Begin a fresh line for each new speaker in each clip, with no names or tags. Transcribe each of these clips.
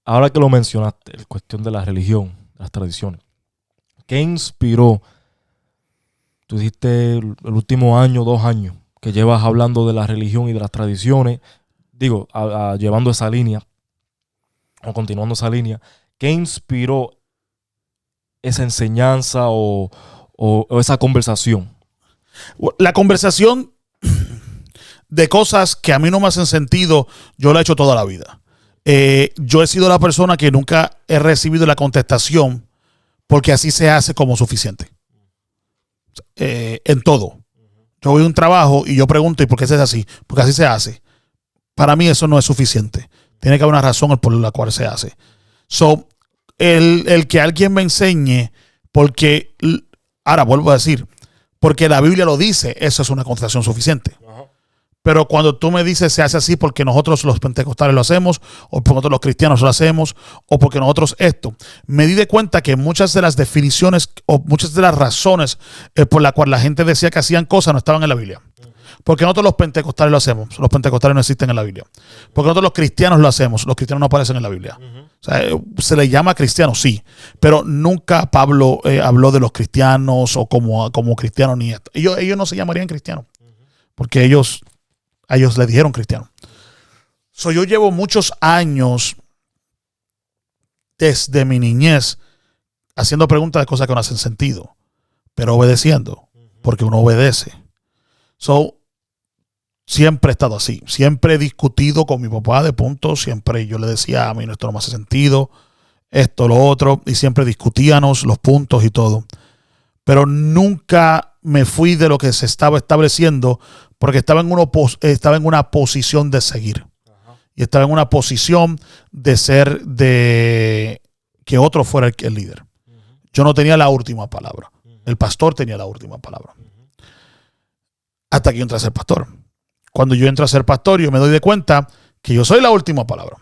ahora que lo mencionaste, la cuestión de la religión, las tradiciones, ¿qué inspiró? Tú dijiste el último año, 2 años, que llevas hablando de la religión y de las tradiciones, digo, llevando esa línea, o continuando esa línea. ¿Qué inspiró esa enseñanza o esa conversación?
La conversación de cosas que a mí no me hacen sentido, yo la he hecho toda la vida. Yo he sido la persona que nunca he recibido la contestación porque así se hace como suficiente. En todo. Yo voy a un trabajo y yo pregunto, ¿y por qué se hace así? Porque así se hace. Para mí eso no es suficiente. Tiene que haber una razón por la cual se hace. So, el que alguien me enseñe, porque, ahora vuelvo a decir, porque la Biblia lo dice, eso es una contestación suficiente. Pero cuando tú me dices se hace así porque nosotros los pentecostales lo hacemos, o porque nosotros los cristianos lo hacemos, o porque nosotros esto, me di de cuenta que muchas de las definiciones o muchas de las razones por las cuales la gente decía que hacían cosas no estaban en la Biblia. Porque nosotros los pentecostales lo hacemos, los pentecostales no existen en la Biblia. Porque nosotros los cristianos lo hacemos, los cristianos no aparecen en la Biblia. O sea, se le llama cristianos, sí, pero nunca Pablo habló de los cristianos o como cristianos ni esto. Ellos no se llamarían cristianos, porque a ellos le dijeron cristiano. Yo llevo muchos años desde mi niñez haciendo preguntas de cosas que no hacen sentido, pero obedeciendo, porque uno obedece. Siempre he estado así. Siempre he discutido con mi papá de puntos. Siempre yo le decía, a mí esto no me hace sentido, esto, lo otro, y siempre discutíamos los puntos y todo. Pero nunca me fui de lo que se estaba estableciendo porque estaba en una posición de seguir. Y estaba en una posición de ser de que otro fuera el líder. Yo no tenía la última palabra. El pastor tenía la última palabra. Hasta que yo entré a ser pastor. Cuando yo entro a ser pastor, yo me doy de cuenta que yo soy la última palabra.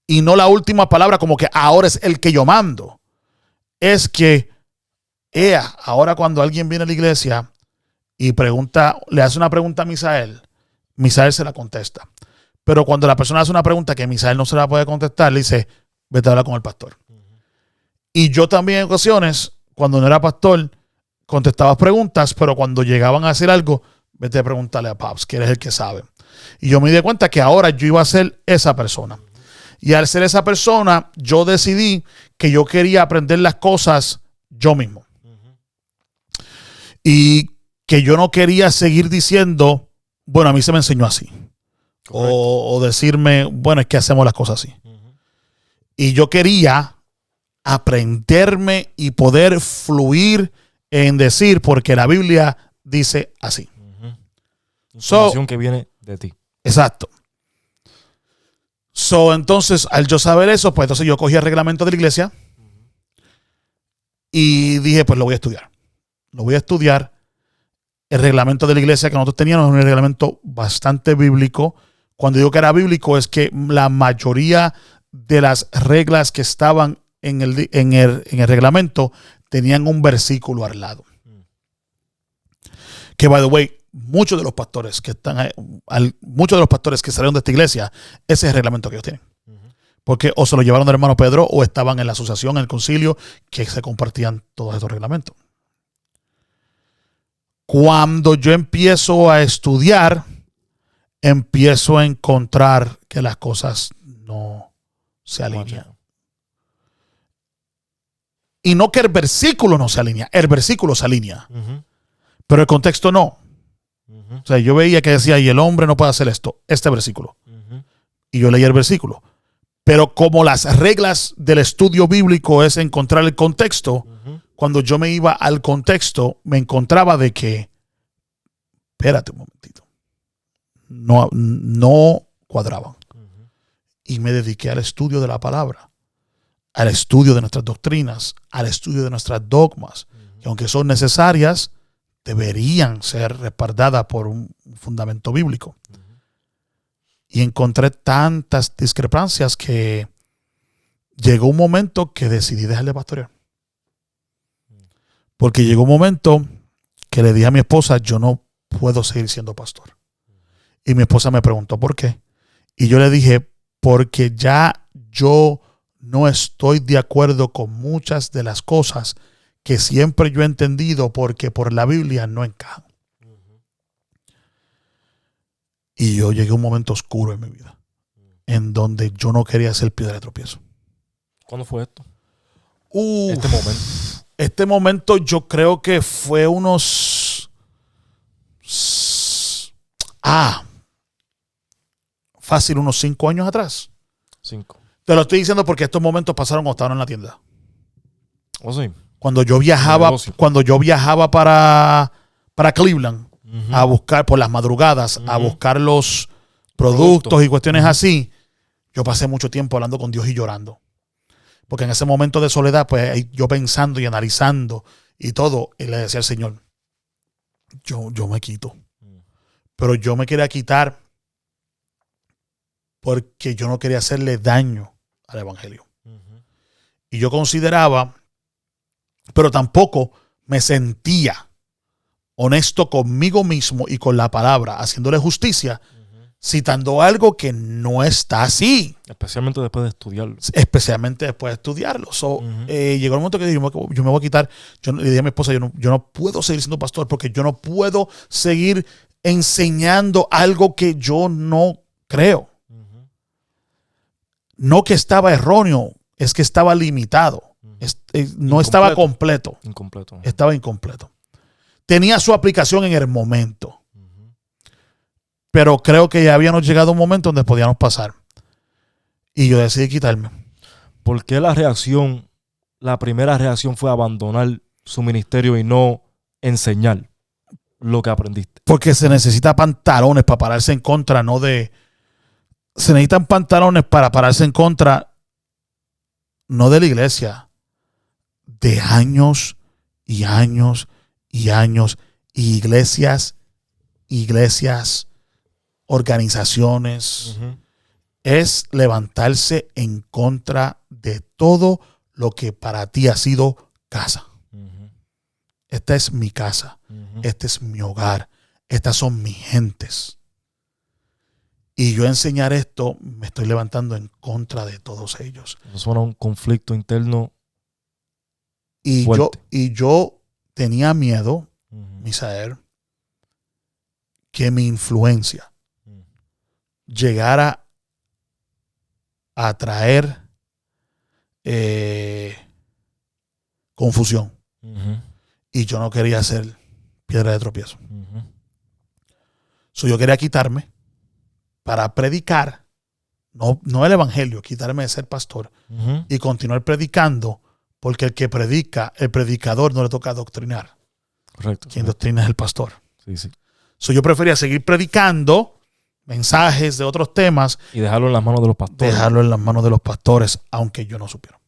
Y no la última palabra como que ahora es el que yo mando. Es que ahora cuando alguien viene a la iglesia y le hace una pregunta a Misael se la contesta. Pero cuando la persona hace una pregunta que Misael no se la puede contestar, le dice, vete a hablar con el pastor. Y yo también en ocasiones, cuando no era pastor, contestaba preguntas, pero cuando llegaban a hacer algo, vete a preguntarle a Paps, que eres el que sabe. Y yo me di cuenta que ahora yo iba a ser esa persona. Y al ser esa persona, yo decidí que yo quería aprender las cosas yo mismo. Y que yo no quería seguir diciendo, bueno, a mí se me enseñó así. O decirme, bueno, es que hacemos las cosas así. Y yo quería aprenderme y poder fluir en decir, porque la Biblia dice así.
Información que viene de ti.
Exacto. Entonces, al yo saber eso, pues entonces yo cogí el reglamento de la iglesia y dije, pues lo voy a estudiar. Lo voy a estudiar. El reglamento de la iglesia que nosotros teníamos es un reglamento bastante bíblico. Cuando digo que era bíblico es que la mayoría de las reglas que estaban en el reglamento tenían un versículo al lado. Que, by the way, muchos de los pastores que salieron de esta iglesia, ese es el reglamento que ellos tienen. Porque o se lo llevaron del hermano Pedro o estaban en la asociación, en el concilio, que se compartían todos estos reglamentos. Cuando yo empiezo a estudiar, empiezo a encontrar que las cosas no se alinean. Y no que el versículo no se alinea, el versículo se alinea. Pero el contexto no. O sea, yo veía que decía, y el hombre no puede hacer esto, este versículo. Y yo leía el versículo. Pero como las reglas del estudio bíblico es encontrar el contexto, cuando yo me iba al contexto, me encontraba de que, espérate un momentito, no cuadraban. Y me dediqué al estudio de la palabra, al estudio de nuestras doctrinas, al estudio de nuestras dogmas, que aunque son necesarias, deberían ser respaldadas por un fundamento bíblico. Y encontré tantas discrepancias que llegó un momento que decidí dejar de pastorear. Porque llegó un momento que le dije a mi esposa, yo no puedo seguir siendo pastor. Y mi esposa me preguntó por qué. Y yo le dije, porque ya yo no estoy de acuerdo con muchas de las cosas que siempre yo he entendido porque por la Biblia no encajan. Y yo llegué a un momento oscuro en mi vida en donde yo no quería ser piedra de tropiezo.
¿Cuándo fue esto?
Este
momento.
Este momento yo creo que fue unos... fácil, unos 5 años atrás.
5.
Te lo estoy diciendo porque estos momentos pasaron cuando estaban en la tienda.
¿O sí?
Cuando yo viajaba para Cleveland a buscar por las madrugadas, a buscar los productos y cuestiones así, yo pasé mucho tiempo hablando con Dios y llorando. Porque en ese momento de soledad, pues yo pensando y analizando y todo, y le decía al Señor, yo me quito. Pero yo me quería quitar porque yo no quería hacerle daño al evangelio. Y yo consideraba, pero tampoco me sentía honesto conmigo mismo y con la palabra, haciéndole justicia, citando algo que no está así.
Especialmente después de estudiarlo.
Especialmente después de estudiarlo. Llegó el momento que dije, yo me voy a quitar. Yo le dije a mi esposa, yo no puedo seguir siendo pastor porque yo no puedo seguir enseñando algo que yo no creo. No que estaba erróneo, es que estaba limitado. No estaba completo.
Incompleto.
Estaba incompleto. Tenía su aplicación en el momento. Pero creo que ya habíamos llegado a un momento donde podíamos pasar. Y yo decidí quitarme.
¿Por qué la primera reacción fue abandonar su ministerio y no enseñar lo que aprendiste?
Porque se necesita pantalones para pararse en contra, se necesitan pantalones para pararse en contra, no de la iglesia, de años y años y años, y iglesias, organizaciones. Es levantarse en contra de todo lo que para ti ha sido casa. Esta es mi casa. Este es mi hogar. Estas son mis gentes. Y yo enseñar esto, me estoy levantando en contra de todos ellos.
Eso suena a un conflicto interno
y
fuerte.
yo tenía miedo, Misael, que mi influencia llegara a traer confusión. Y yo no quería ser piedra de tropiezo. Yo quería quitarme para predicar, no el evangelio, quitarme de ser pastor y continuar predicando, porque el que predica, el predicador no le toca doctrinar.
Correcto.
Quien doctrina es el pastor.
Sí.
Yo prefería seguir predicando mensajes de otros temas
y dejarlo en las manos de los pastores.
Dejarlo en las manos de los pastores, aunque yo no supiera.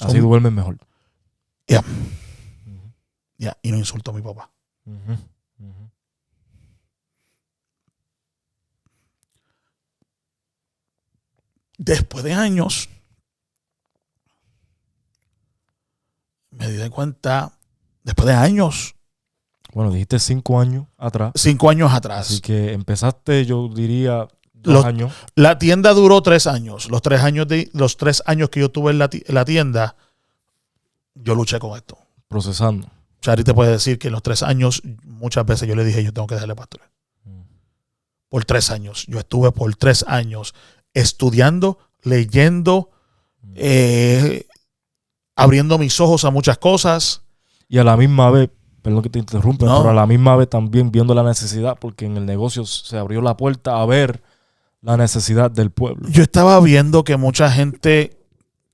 Así duermen mejor.
Y no insulto a mi papá. Después de años, me di cuenta, después de años.
Bueno, dijiste 5 años atrás.
5 años atrás.
Así que empezaste, yo diría, 2 años.
La tienda duró 3 años. Los 3 años que yo tuve en la tienda, yo luché con esto.
Procesando.
Chari te puede decir que en los 3 años, muchas veces yo le dije, yo tengo que dejarle pastor. Por 3 años. Yo estuve por 3 años estudiando, leyendo, abriendo mis ojos a muchas cosas.
Y a la misma vez, perdón que te interrumpa, pero a la misma vez también viendo la necesidad, porque en el negocio se abrió la puerta a ver la necesidad del pueblo.
Yo estaba viendo que mucha gente,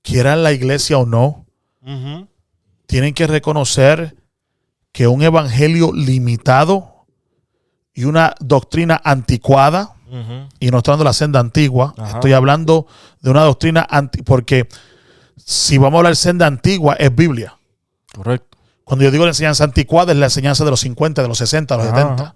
quiera la iglesia o no, tienen que reconocer que un evangelio limitado y una doctrina anticuada, y no estoy hablando de la senda antigua, estoy hablando de una doctrina porque si vamos a hablar de senda antigua, es Biblia.
Correcto.
Cuando yo digo la enseñanza anticuada, es la enseñanza de los 50, de los 60, de los 70.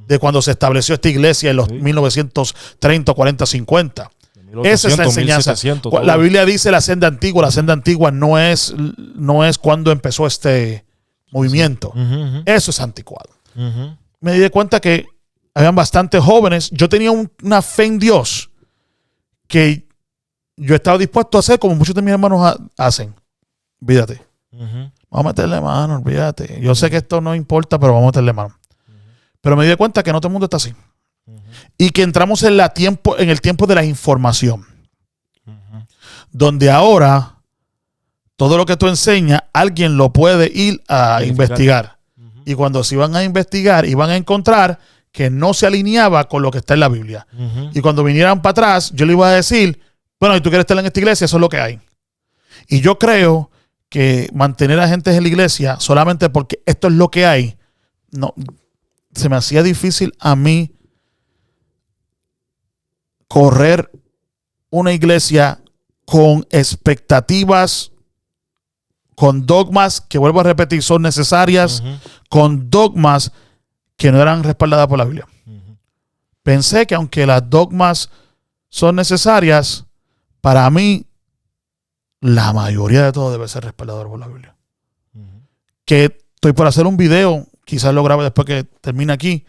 De cuando se estableció esta iglesia en los 1930, 40, 50. 1800, esa es la enseñanza. 1700, la Biblia dice la senda antigua. La senda antigua no es cuando empezó este movimiento. Eso es anticuado. Me di cuenta que habían bastantes jóvenes. Yo tenía una fe en Dios que yo estaba dispuesto a hacer como muchos de mis hermanos hacen. Olvídate.
Ujú.
Vamos a meterle mano, olvídate. Yo sé que esto no importa, pero vamos a meterle mano. Pero me di cuenta que no todo el mundo está así.
Ujú.
Y que entramos en el tiempo de la información.
Ujú.
Donde ahora todo lo que tú enseñas, alguien lo puede ir a
Verificar.
investigar.
Ujú.
Y cuando se iban a investigar, iban a encontrar que no se alineaba con lo que está en la Biblia.
Ujú.
Y cuando vinieran para atrás, yo le iba a decir, bueno, y tú quieres estar en esta iglesia, eso es lo que hay. Y yo creo que mantener a gente en la iglesia solamente porque esto es lo que hay, no, se me hacía difícil a mí correr una iglesia con expectativas, con dogmas que, vuelvo a repetir, son necesarias,
Ujú.
con dogmas que no eran respaldadas por la Biblia.
Ujú.
Pensé que aunque las dogmas son necesarias, para mí la mayoría de todo debe ser respaldado por la Biblia.
Ujú.
Que estoy por hacer un video, quizás lo grabe después que termine aquí,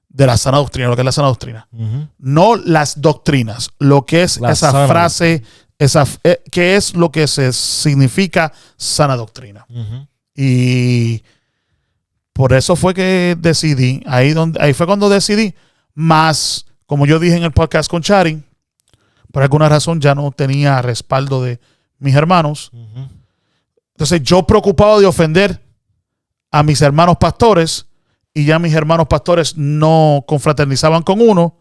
de la sana doctrina, lo que es la sana doctrina.
Ujú.
No las doctrinas, lo que es
La
esa
sana
frase, qué es lo que se significa sana doctrina.
Ujú.
Y por eso fue que decidí, ahí fue cuando decidí, más como yo dije en el podcast con Chari, por alguna razón ya no tenía respaldo de mis hermanos.
Ujú.
Entonces yo preocupado de ofender a mis hermanos pastores, y ya mis hermanos pastores no confraternizaban con uno,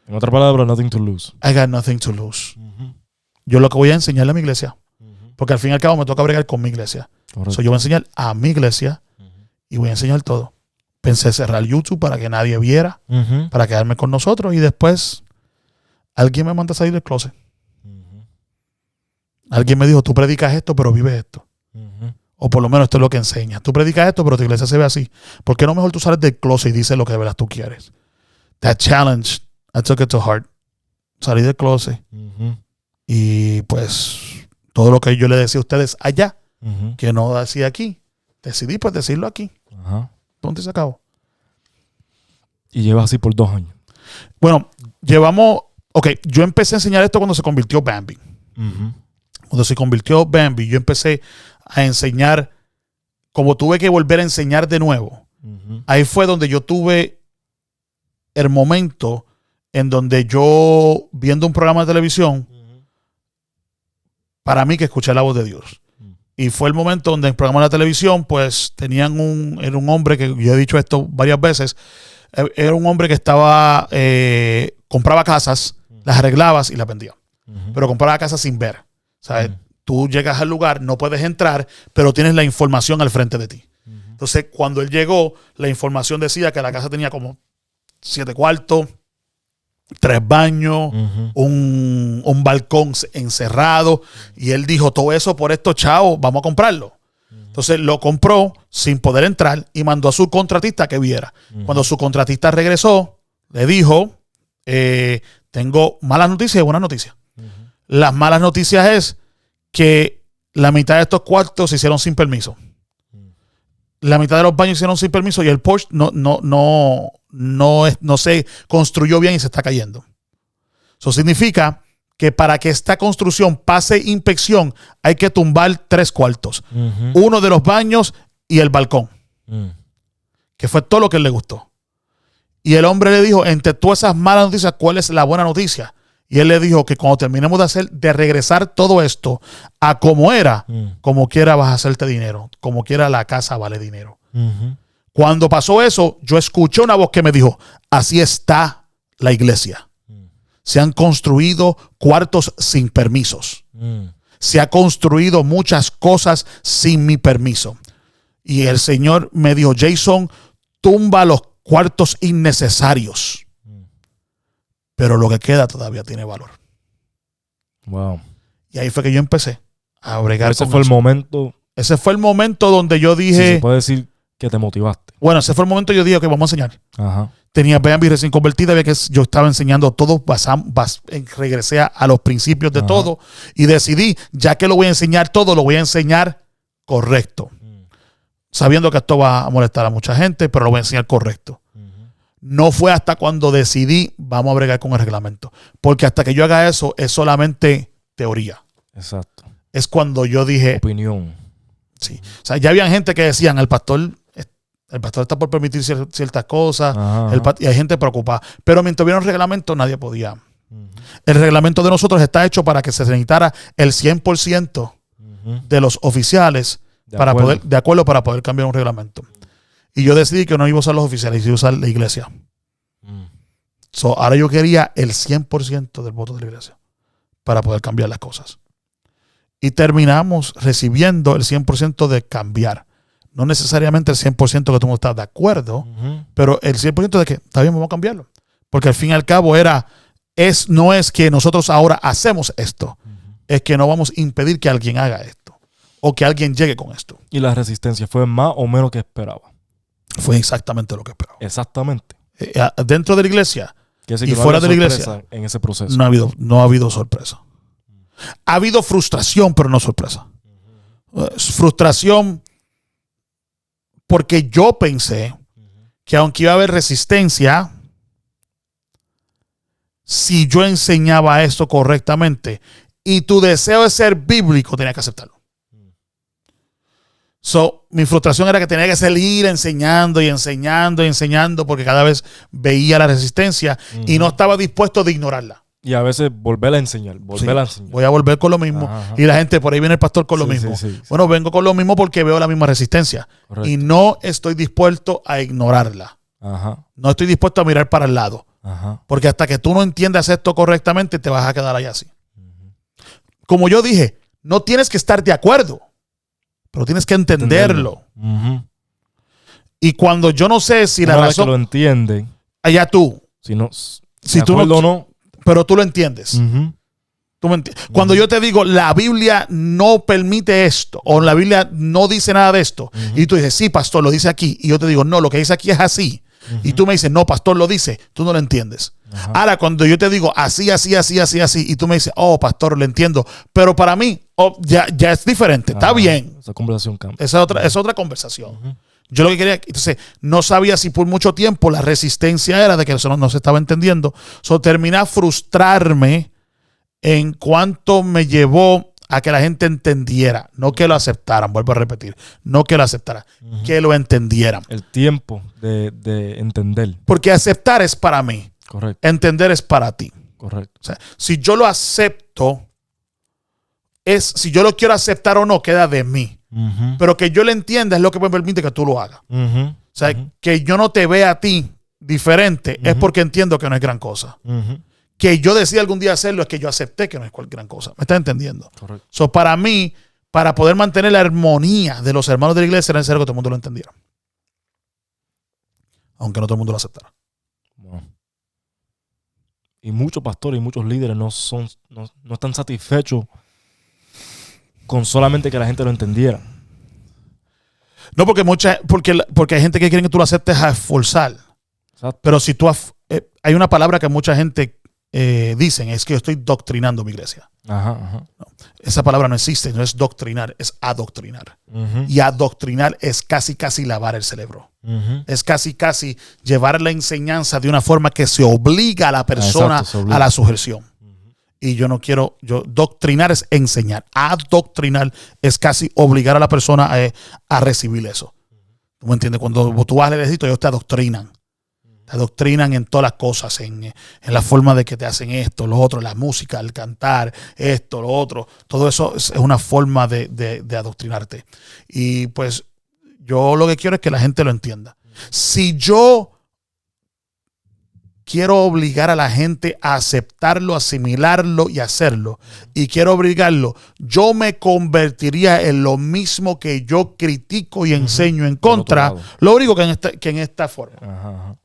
En otra palabra, nothing to lose.
I got nothing to lose.
Ujú.
Yo lo que voy a enseñarle a mi iglesia,
Ujú.
porque al fin y al cabo me toca bregar con mi iglesia.
Correcto.
So, yo voy a enseñar a mi iglesia
Ujú.
y voy a enseñar todo. Pensé cerrar YouTube para que nadie viera,
Ujú.
para quedarme con nosotros, y después alguien me manda a salir del closet.
Ujú.
Alguien me dijo, tú predicas esto, pero vives esto.
Ujú.
O por lo menos esto es lo que enseñas. Tú predicas esto, pero tu iglesia se ve así. ¿Por qué no mejor tú sales del closet y dices lo que de verdad tú quieres? That challenge, I took it to heart. Salí del closet
Ujú.
y pues todo lo que yo le decía a ustedes allá,
Ujú.
que no decía aquí, decidí pues decirlo aquí.
Ajá.
¿Dónde se acabó?
Y llevas así por 2 años.
Bueno, yo empecé a enseñar esto cuando se convirtió Bambi.
Ujú.
Cuando se convirtió Bambi, yo empecé a enseñar, como tuve que volver a enseñar de nuevo.
Ujú.
Ahí fue donde yo tuve el momento en donde yo, viendo un programa de televisión, para mí que escuché la voz de Dios. Y fue el momento donde en el programa de la televisión, pues tenían era un hombre que, yo he dicho esto varias veces, era un hombre que estaba, compraba casas, las arreglabas y las vendía.
Ujú.
Pero compraba casas sin ver. ¿Sabes?
Ujú.
Tú llegas al lugar, no puedes entrar, pero tienes la información al frente de ti.
Ujú.
Entonces, cuando él llegó, la información decía que la casa tenía como 7 cuartos, 3 baños,
Ujú.
un balcón encerrado. Y él dijo, todo eso por estos chavos, vamos a comprarlo. Entonces lo compró sin poder entrar y mandó a su contratista que viera.
Ujú.
Cuando su contratista regresó, le dijo, tengo malas noticias y buenas noticias.
Ujú.
Las malas noticias es que la mitad de estos cuartos se hicieron sin permiso. La mitad de los baños se hicieron sin permiso y el porche no se construyó bien y se está cayendo. Eso significa que para que esta construcción pase inspección hay que tumbar 3 cuartos.
Ujú.
Uno de los baños y el balcón,
Mm.
que fue todo lo que él le gustó. Y el hombre le dijo, entre todas esas malas noticias, ¿cuál es la buena noticia? Y él le dijo que cuando terminemos de regresar todo esto a como era, como quiera vas a hacerte dinero. Como quiera la casa vale dinero.
Ujú.
Cuando pasó eso, yo escuché una voz que me dijo, así está la iglesia. Se han construido cuartos sin permisos.
Mm.
Se ha construido muchas cosas sin mi permiso. Y el Señor me dijo, Jason, tumba los cuartos innecesarios. Pero lo que queda todavía tiene valor.
Wow.
Y ahí fue que yo empecé a bregar
Ese
con
fue el
eso.
momento,
Ese fue el momento donde yo
si
dije,
se puede decir, que te motivaste.
bueno, ese fue el momento que yo dije que vamos a enseñar.
Ajá.
Tenía Bambi recién convertida, había que yo estaba enseñando todo, regresé a los principios de
Ajá.
todo y decidí, ya que lo voy a enseñar todo, lo voy a enseñar correcto. Sabiendo que esto va a molestar a mucha gente, pero lo voy a enseñar correcto.
Ujú.
No fue hasta cuando decidí, vamos a bregar con el reglamento. Porque hasta que yo haga eso, es solamente teoría.
Exacto.
Es cuando yo dije...
Opinión.
Sí. O sea, ya había gente que decían, el pastor está por permitir ciertas cosas. Y hay gente preocupada. Pero mientras hubiera un reglamento, nadie podía. El reglamento de nosotros está hecho para que se necesitara el 100% de los oficiales de acuerdo para poder cambiar un reglamento. Y yo decidí que no iba a usar los oficiales, iba a usar la iglesia. Ahora yo quería el 100% del voto de la iglesia para poder cambiar las cosas. Y terminamos recibiendo el 100% de cambiar. No necesariamente el 100% que todo el mundo está de acuerdo, pero el 100% de que está bien, vamos a cambiarlo. Porque al fin y al cabo no es que nosotros ahora hacemos esto, es que no vamos a impedir que alguien haga esto o que alguien llegue con esto.
Y la resistencia fue más o menos que esperaba.
Fue exactamente lo que esperaba.
Exactamente.
Dentro de la iglesia y
no
fuera de la iglesia,
en ese proceso.
No ha habido sorpresa. Ha habido frustración, pero no sorpresa. Frustración porque yo pensé que aunque iba a haber resistencia, si yo enseñaba esto correctamente y tu deseo de ser bíblico, tenía que aceptarlo. Mi frustración era que tenía que seguir enseñando y enseñando y enseñando porque cada vez veía la resistencia y no estaba dispuesto de ignorarla.
Y a veces volver a enseñar.
Voy a volver con lo mismo. Ajá. Y la gente, por ahí viene el pastor con lo mismo. Bueno, vengo con lo mismo porque veo la misma resistencia. Correcto. Y no estoy dispuesto a ignorarla. Ajá. No estoy dispuesto a mirar para el lado. Ajá. Porque hasta que tú no entiendas esto correctamente, te vas a quedar ahí así. Como yo dije, no tienes que estar de acuerdo, pero tienes que entenderlo. Y cuando yo no sé si la razón...
que lo entienden.
Allá tú.
Si tú no...
Pero tú lo entiendes. ¿Tú me entiendes? Cuando yo te digo, la Biblia no permite esto, o la Biblia no dice nada de esto, y tú dices, sí, pastor, lo dice aquí, y yo te digo, no, lo que dice aquí es así, y tú me dices, no, pastor, lo dice, tú no lo entiendes. Ahora, cuando yo te digo así, y tú me dices, oh, pastor, lo entiendo, pero para mí, ya es diferente, está bien.
Esa conversación cambia.
Esa es otra conversación. Yo lo que quería, entonces, no sabía si por mucho tiempo la resistencia era de que eso no se estaba entendiendo. Terminé a frustrarme en cuanto me llevó a que la gente entendiera, no que lo aceptaran, vuelvo a repetir, no que lo aceptaran, que lo entendieran.
El tiempo de entender.
Porque aceptar es para mí.
Correcto.
Entender es para ti.
Correcto.
O sea, si yo lo acepto, si yo lo quiero aceptar o no, queda de mí. Pero que yo lo entienda es lo que me permite que tú lo hagas. O sea, que yo no te vea a ti diferente es porque entiendo que no es gran cosa. Que yo decida algún día hacerlo es que yo acepté que no es gran cosa. ¿Me estás entendiendo? Correcto. Para mí, para poder mantener la armonía de los hermanos de la iglesia, era necesario que todo el mundo lo entendiera. Aunque no todo el mundo lo aceptara.
Wow. Y muchos pastores y muchos líderes no están satisfechos con solamente que la gente lo entendiera.
No, porque hay gente que quiere que tú lo aceptes a esforzar. Exacto. Pero si tú hay una palabra que mucha gente dicen, es que yo estoy doctrinando mi iglesia. No, esa palabra no existe, no es doctrinar, es adoctrinar. Y adoctrinar es casi lavar el cerebro. Es casi llevar la enseñanza de una forma que se obliga a la persona a la sujeción. Y yo no quiero, doctrinar es enseñar. Adoctrinar es casi obligar a la persona a recibir eso. ¿Tú me entiendes? Cuando tú vas al ejército, ellos te adoctrinan. Te adoctrinan en todas las cosas, en la forma de que te hacen esto, lo otro, la música, el cantar, esto, lo otro. Todo eso es una forma de adoctrinarte. Y pues yo lo que quiero es que la gente lo entienda. Si yo quiero obligar a la gente a aceptarlo, asimilarlo y hacerlo, y quiero obligarlo, yo me convertiría en lo mismo que yo critico y enseño en contra, lo único que en esta forma.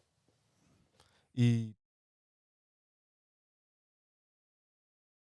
Y